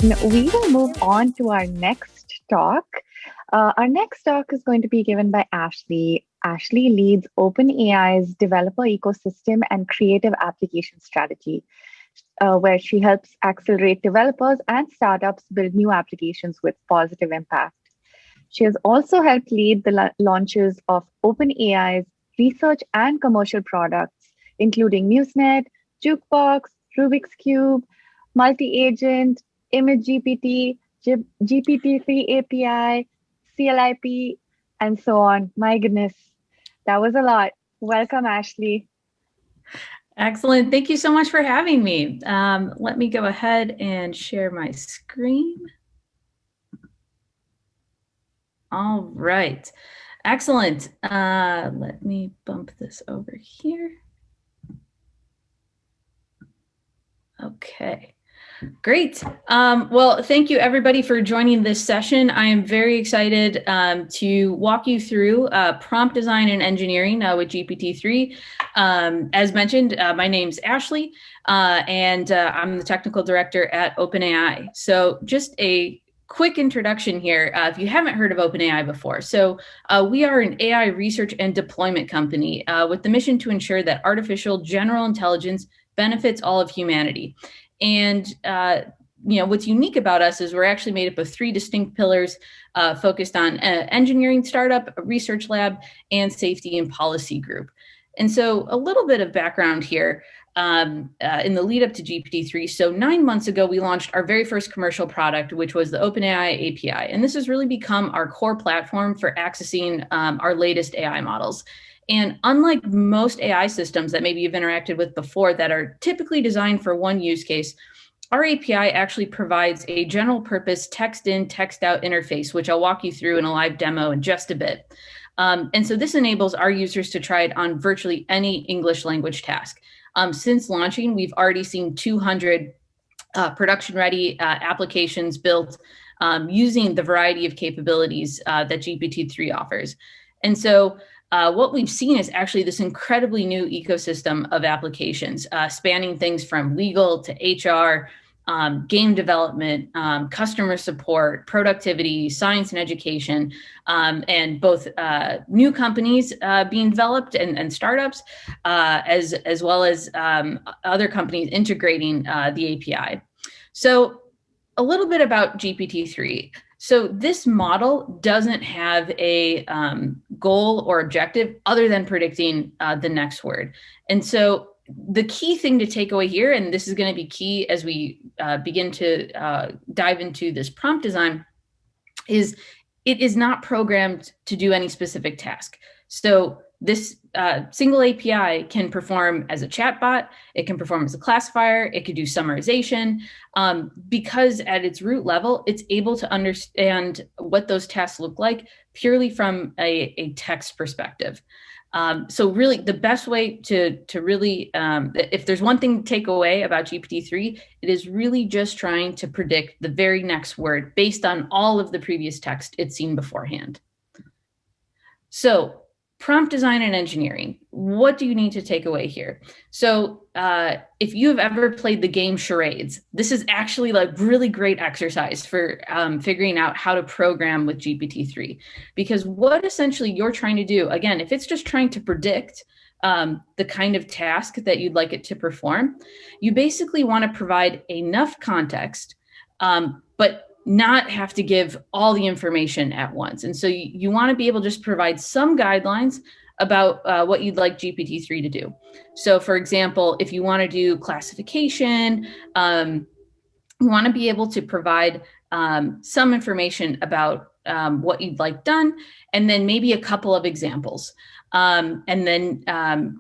We will move on to our next talk. Our next talk is going to be given by Ashley. Ashley leads OpenAI's developer ecosystem and creative application strategy, where she helps accelerate developers and startups build new applications with positive impact. She has also helped lead the launches of OpenAI's research and commercial products, including MuseNet, Jukebox, Rubik's Cube, Multi-Agent, Image GPT, GPT-3 API, CLIP, and so on. My goodness, that was a lot. Welcome, Ashley. Excellent. Thank you so much for having me. Let me go ahead and share my screen. All right. Excellent. Let me bump this over here. Okay. Great. Well, thank you everybody for joining this session. I am very excited to walk you through prompt design and engineering with GPT-3. As mentioned, my name's Ashley, and I'm the technical director at OpenAI. So just a quick introduction here, if you haven't heard of OpenAI before. So we are an AI research and deployment company with the mission to ensure that artificial general intelligence benefits all of humanity. And what's unique about us is we're actually made up of three distinct pillars focused on engineering startup, research lab, and safety and policy group. And so a little bit of background here in the lead up to GPT-3. So 9 months ago, we launched our very first commercial product, which was the OpenAI API. And this has really become our core platform for accessing our latest AI models. And unlike most AI systems that maybe you've interacted with before that are typically designed for one use case, our API actually provides a general purpose text in, text out interface, which I'll walk you through in a live demo in just a bit. And so this enables our users to try it on virtually any English language task. Since launching, we've already seen 200 production-ready applications built using the variety of capabilities that GPT-3 offers. And so what we've seen is actually this incredibly new ecosystem of applications spanning things from legal to HR, game development, customer support, productivity, science and education, and both new companies being developed and startups, as well as other companies integrating the API. So a little bit about GPT-3. So this model doesn't have a goal or objective other than predicting the next word. And so the key thing to take away here, and this is going to be key as we begin to dive into this prompt design, is it is not programmed to do any specific task. So this single API can perform as a chatbot, it can perform as a classifier, it could do summarization, because at its root level, it's able to understand what those tasks look like purely from a text perspective. So really the best way to really, if there's one thing to take away about GPT-3, it is really just trying to predict the very next word based on all of the previous text it's seen beforehand. So prompt design and engineering, what do you need to take away here? So if you have ever played the game charades, this is actually like really great exercise for figuring out how to program with GPT-3, because what essentially you're trying to do, again, if it's just trying to predict the kind of task that you'd like it to perform, you basically want to provide enough context, but not have to give all the information at once. And so you want to be able to just provide some guidelines about what you'd like GPT-3 to do. So for example, if you want to do classification, you want to be able to provide some information about what you'd like done, and then maybe a couple of examples. And then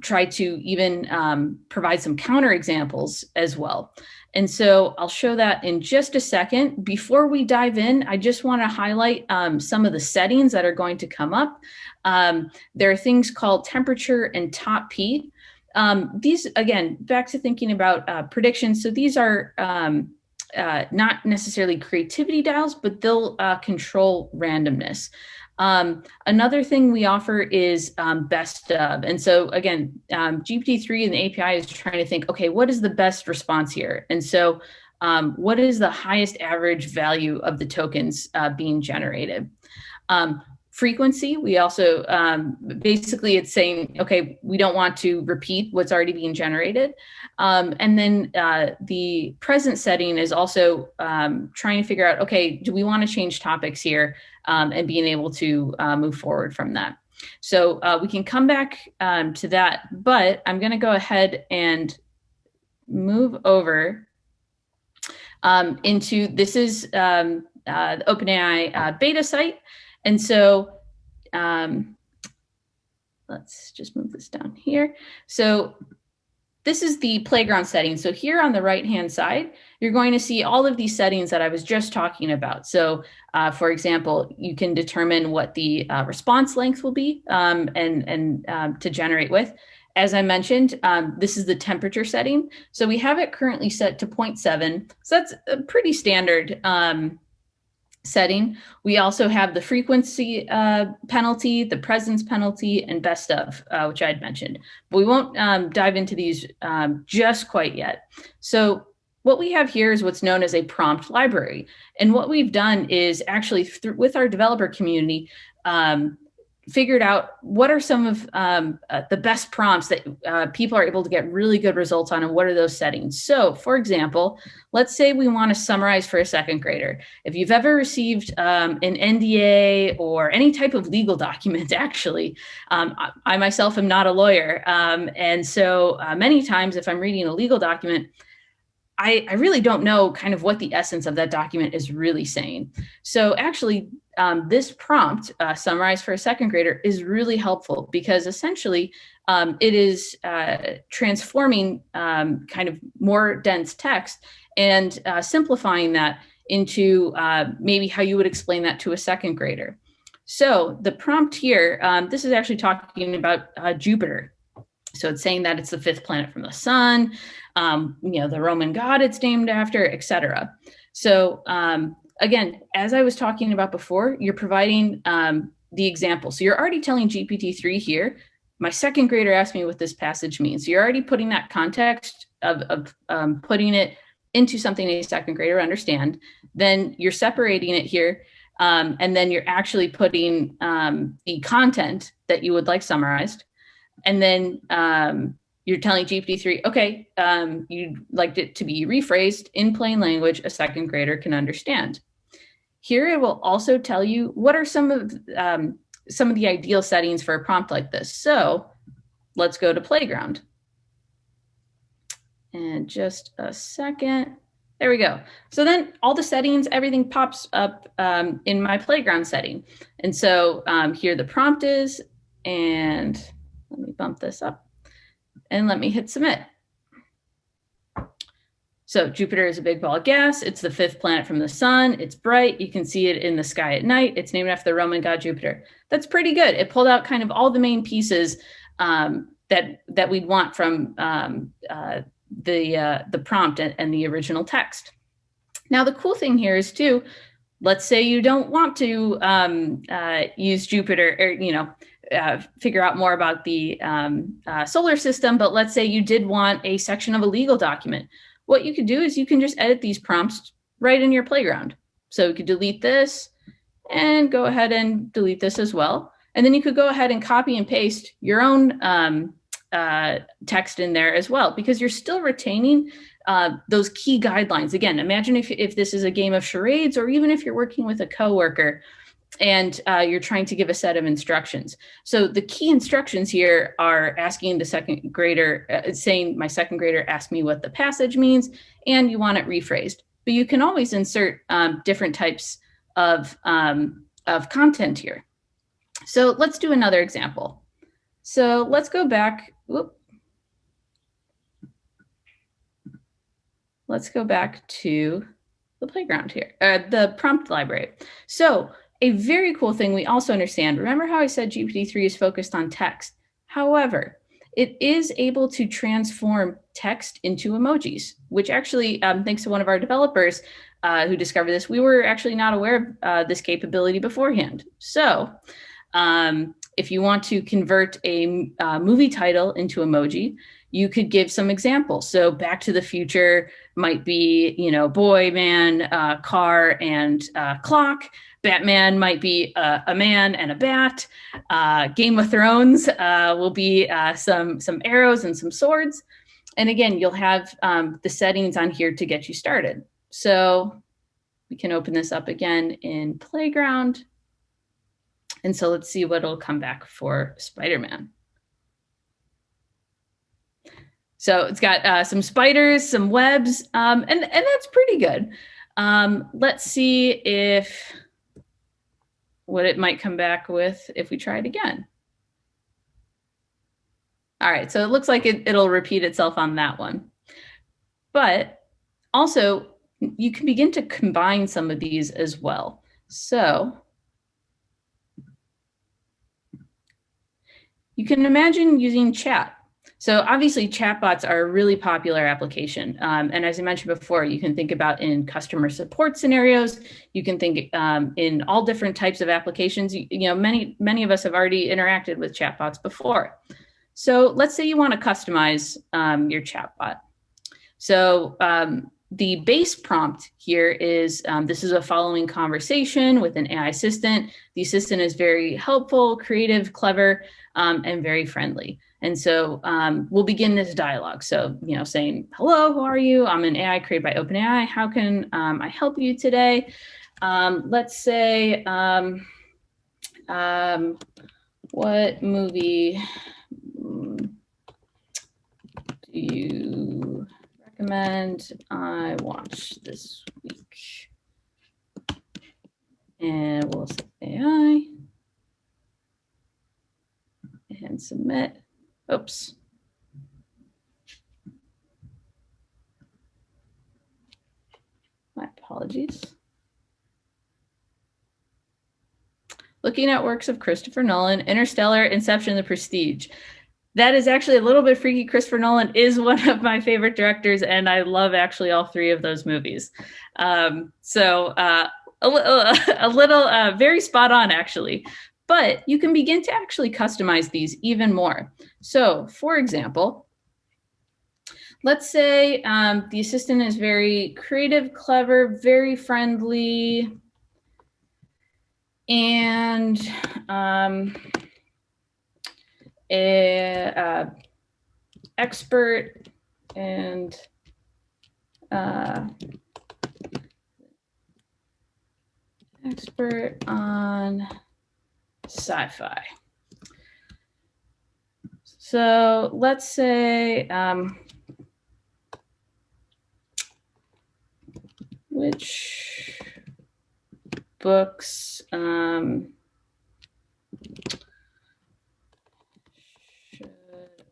try to even provide some counter examples as well. And so I'll show that in just a second. Before we dive in, I just want to highlight some of the settings that are going to come up. There are things called temperature and top P. These, again, back to thinking about predictions. So these are not necessarily creativity dials, but they'll control randomness. Another thing we offer is best of. And so again, GPT-3 and the API is trying to think, okay, what is the best response here? And so what is the highest average value of the tokens being generated. Frequency, we also, basically it's saying, okay, we don't want to repeat what's already being generated. And then the present setting is also trying to figure out, okay, do we want to change topics here, and being able to move forward from that. So we can come back to that, but I'm going to go ahead and move over into, this is the OpenAI beta site. And so let's just move this down here. So this is the playground setting. So here on the right-hand side, you're going to see all of these settings that I was just talking about. So for example, you can determine what the response length will be to generate with. As I mentioned, this is the temperature setting. So we have it currently set to 0.7. So that's a pretty standard setting. We also have the frequency penalty, the presence penalty, and best of, which I had mentioned. But we won't dive into these just quite yet. So what we have here is what's known as a prompt library. And what we've done is actually, with our developer community, figured out what are some of the best prompts that people are able to get really good results on, and what are those settings. So for example, let's say we want to summarize for a second grader. If you've ever received an NDA or any type of legal document, actually, I myself am not a lawyer. And so many times if I'm reading a legal document, I really don't know kind of what the essence of that document is really saying. So actually, this prompt, summarize for a second grader, is really helpful because essentially it is transforming kind of more dense text and simplifying that into maybe how you would explain that to a second grader. So the prompt here, this is actually talking about Jupiter. So it's saying that it's the 5th planet from the sun, the Roman god it's named after, etc. So again, as I was talking about before, you're providing the example. So you're already telling GPT-3 here, my second grader asked me what this passage means. So you're already putting that context of putting it into something a second grader understand. Then you're separating it here, and then you're actually putting the content that you would like summarized. And then you're telling GPT-3, okay, you'd like it to be rephrased in plain language a second grader can understand. Here it will also tell you what are some of the ideal settings for a prompt like this. So let's go to playground. And just a second. There we go. So then all the settings, everything pops up in my playground setting. And so here the prompt is, and let me bump this up and let me hit submit. So Jupiter is a big ball of gas. It's the 5th planet from the sun. It's bright. You can see it in the sky at night. It's named after the Roman god Jupiter. That's pretty good. It pulled out kind of all the main pieces that we'd want from the prompt and the original text. Now, the cool thing here is too, let's say you don't want to use Jupiter or, figure out more about the solar system, but let's say you did want a section of a legal document. What you could do is you can just edit these prompts right in your playground. So you could delete this and go ahead and delete this as well. And then you could go ahead and copy and paste your own text in there as well, because you're still retaining those key guidelines. Again, imagine if this is a game of charades, or even if you're working with a coworker and you're trying to give a set of instructions. So the key instructions here are asking the second grader, saying my second grader asked me what the passage means, and you want it rephrased. But you can always insert different types of content here. So let's do another example. So let's go back. Whoop. Let's go back to the playground here, the prompt library. So a very cool thing we also understand, remember how I said GPT-3 is focused on text? However, it is able to transform text into emojis, which actually, thanks to one of our developers who discovered this, we were actually not aware of this capability beforehand. So if you want to convert a movie title into emoji, you could give some examples. So Back to the Future might be, boy, man, car, and clock. Batman might be a man and a bat. Game of Thrones will be some arrows and some swords. And again, you'll have the settings on here to get you started. So we can open this up again in Playground. And so let's see what will come back for Spider-Man. So it's got some spiders, some webs, and that's pretty good. Let's see what it might come back with if we try it again. All right, so it looks like it'll repeat itself on that one. But also, you can begin to combine some of these as well. So you can imagine using chat. So obviously, chatbots are a really popular application. And as I mentioned before, you can think about in customer support scenarios. You can think in all different types of applications. Many of us have already interacted with chatbots before. So let's say you want to customize your chatbot. So the base prompt here is, this is a following conversation with an AI assistant. The assistant is very helpful, creative, clever, and very friendly. And so we'll begin this dialogue. So, saying, hello, who are you? I'm an AI created by OpenAI. How can I help you today? Let's say, what movie do you recommend I watch this week? And we'll say AI and submit. Oops. My apologies. Looking at works of Christopher Nolan, Interstellar, Inception, The Prestige. That is actually a little bit freaky. Christopher Nolan is one of my favorite directors, and I love actually all three of those movies. So a little very spot on, actually. But you can begin to actually customize these even more. So, for example, let's say the assistant is very creative, clever, very friendly, and expert and expert on sci-fi. So let's say which books should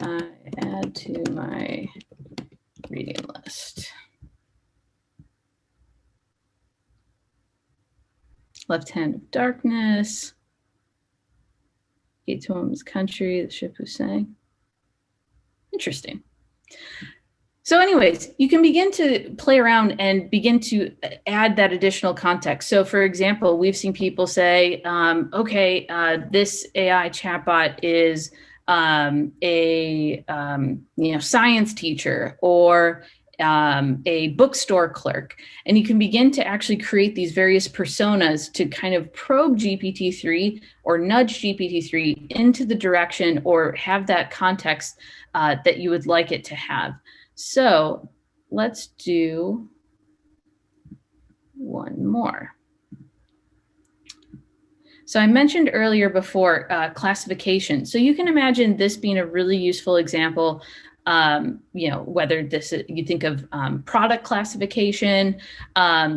I add to my reading list? Left Hand of Darkness, Gate to Woman's Country, The Ship Who Sang. Interesting. So anyways, you can begin to play around and begin to add that additional context. So for example, we've seen people say, this AI chatbot is a science teacher or a bookstore clerk. And you can begin to actually create these various personas to kind of probe GPT-3 or nudge GPT-3 into the direction or have that context that you would like it to have. So let's do one more. So I mentioned earlier before classification. So you can imagine this being a really useful example. Whether you think of product classification.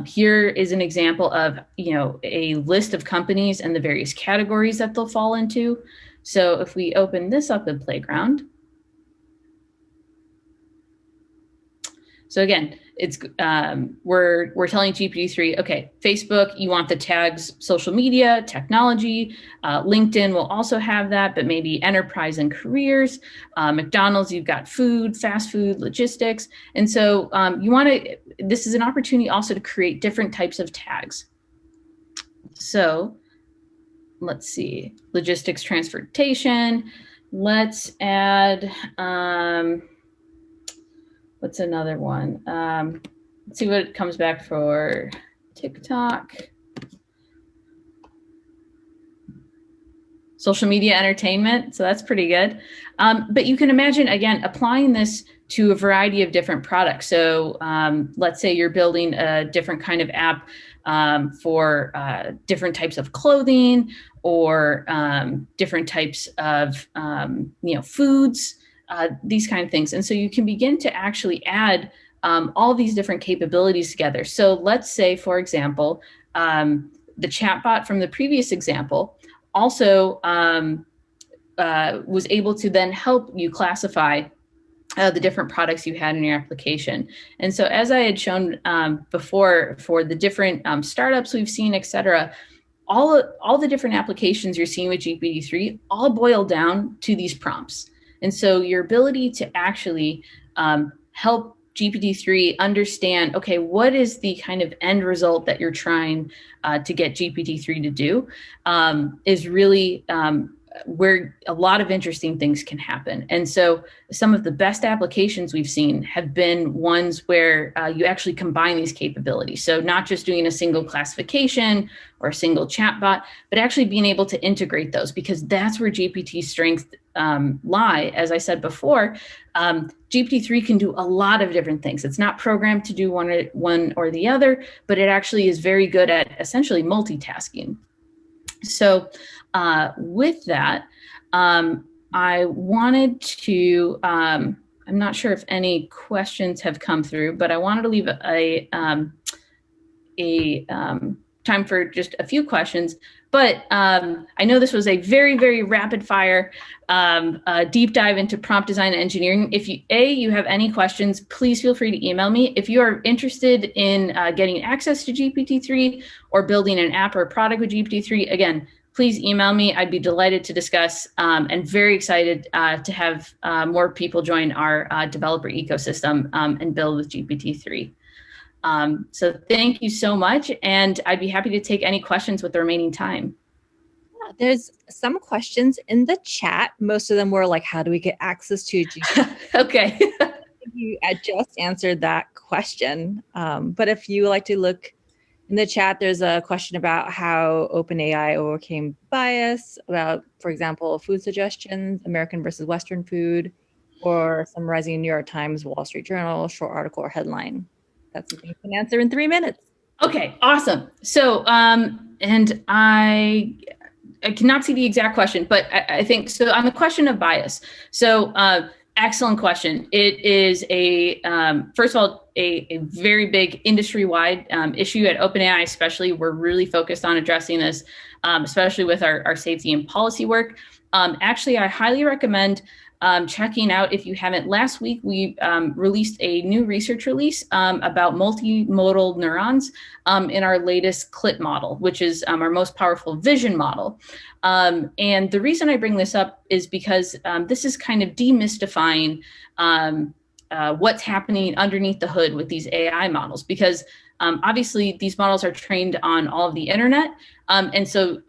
Here is an example of a list of companies and the various categories that they'll fall into. So if we open this up in Playground. So again, it's we're telling GPT-3, okay, Facebook, you want the tags social media, technology. LinkedIn will also have that, but maybe enterprise and careers. McDonald's, you've got food, fast food, logistics. And so this is an opportunity also to create different types of tags. So let's see, logistics, transportation. Let's add, what's another one? Let's see what comes back for TikTok. Social media entertainment, so that's pretty good. But you can imagine, again, applying this to a variety of different products. So let's say you're building a different kind of app for different types of clothing or different types of foods, these kind of things. And so you can begin to actually add all these different capabilities together. So let's say, for example, the chatbot from the previous example also was able to then help you classify the different products you had in your application. And so as I had shown before for the different startups we've seen, et cetera, all the different applications you're seeing with GPT-3 all boil down to these prompts. And so your ability to actually help GPT-3 understand, okay, what is the kind of end result that you're trying to get GPT-3 to do is really where a lot of interesting things can happen. And so some of the best applications we've seen have been ones where you actually combine these capabilities. So not just doing a single classification or a single chatbot, but actually being able to integrate those, because that's where GPT's strengths lie. As I said before, GPT-3 can do a lot of different things. It's not programmed to do one or the other, but it actually is very good at essentially multitasking. So with that, I wanted to, I'm not sure if any questions have come through, but I wanted to leave a time for just a few questions. But I know this was a very, very rapid fire deep dive into prompt design and engineering. If you have any questions, please feel free to email me. If you are interested in getting access to GPT-3 or building an app or a product with GPT-3, again, please email me. I'd be delighted to discuss and very excited to have more people join our developer ecosystem and build with GPT-3. So thank you so much. And I'd be happy to take any questions with the remaining time. Yeah, there's some questions in the chat. Most of them were like, how do we get access to GPT? Okay. You just answered that question. But if you like to look in the chat, there's a question about how OpenAI overcame bias about, for example, food suggestions, American versus Western food, or summarizing New York Times, Wall Street Journal, short article or headline. That's something you can answer in 3 minutes. Okay, awesome. So, and I cannot see the exact question, but I think, so on the question of bias, so excellent question. It is first of all, a very big industry-wide issue at OpenAI, especially. We're really focused on addressing this, especially with our safety and policy work. Actually, I highly recommend checking out, if you haven't. Last week, we released a new research release about multimodal neurons in our latest CLIP model, which is our most powerful vision model. And the reason I bring this up is because this is kind of demystifying what's happening underneath the hood with these AI models, because obviously these models are trained on all of the internet. And so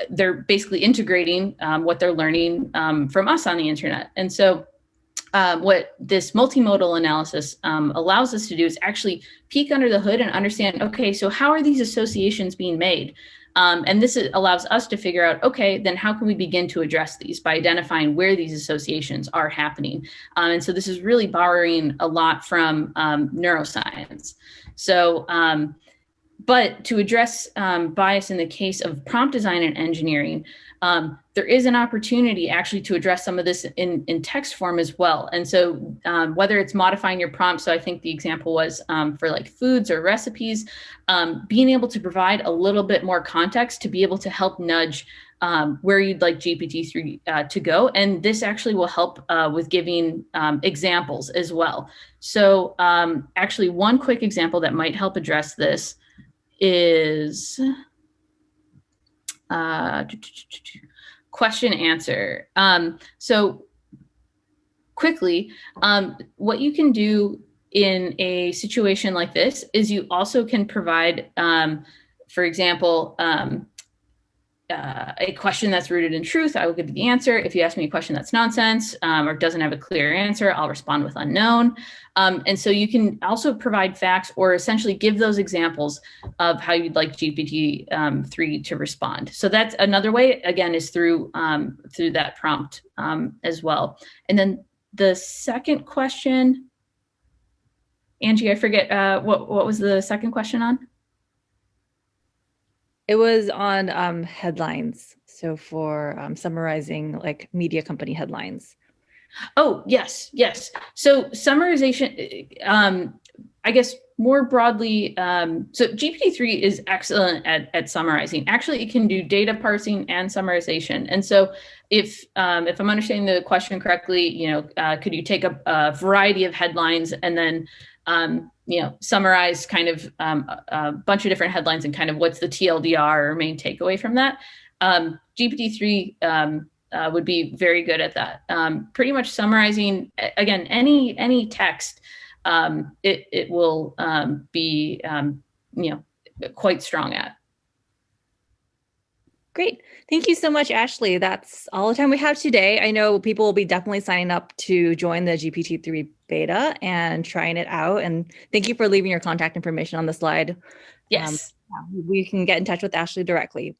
they're basically integrating what they're learning from us on the internet. And so what this multimodal analysis allows us to do is actually peek under the hood and understand, okay, so how are these associations being made? And this allows us to figure out, okay, then how can we begin to address these by identifying where these associations are happening? And so this is really borrowing a lot from neuroscience. So, but to address bias in the case of prompt design and engineering, there is an opportunity actually to address some of this in text form as well. And so whether it's modifying your prompt, so I think the example was for like foods or recipes, being able to provide a little bit more context to be able to help nudge where you'd like GPT-3 to go. And this actually will help with giving examples as well. So actually one quick example that might help address this is question answer. So quickly, what you can do in a situation like this is you also can provide, for example, a question that's rooted in truth, I will give you the answer. If you ask me a question that's nonsense or doesn't have a clear answer, I'll respond with unknown. And so you can also provide facts or essentially give those examples of how you'd like GPT-3 to respond. So that's another way, again, is through that prompt as well. And then the second question, Angie, I forget, what was the second question on? It was on headlines. So for summarizing like media company headlines. Oh, yes, yes. So summarization, I guess more broadly, so GPT-3 is excellent at summarizing. Actually, it can do data parsing and summarization. And so if I'm understanding the question correctly, could you take a variety of headlines and then summarize kind of a bunch of different headlines and kind of what's the TLDR or main takeaway from that? GPT-3 would be very good at that. Pretty much summarizing, again, any text, it will be quite strong at. Great. Thank you so much, Ashley. That's all the time we have today. I know people will be definitely signing up to join the GPT-3 beta and trying it out. And thank you for leaving your contact information on the slide. Yes. We can get in touch with Ashley directly.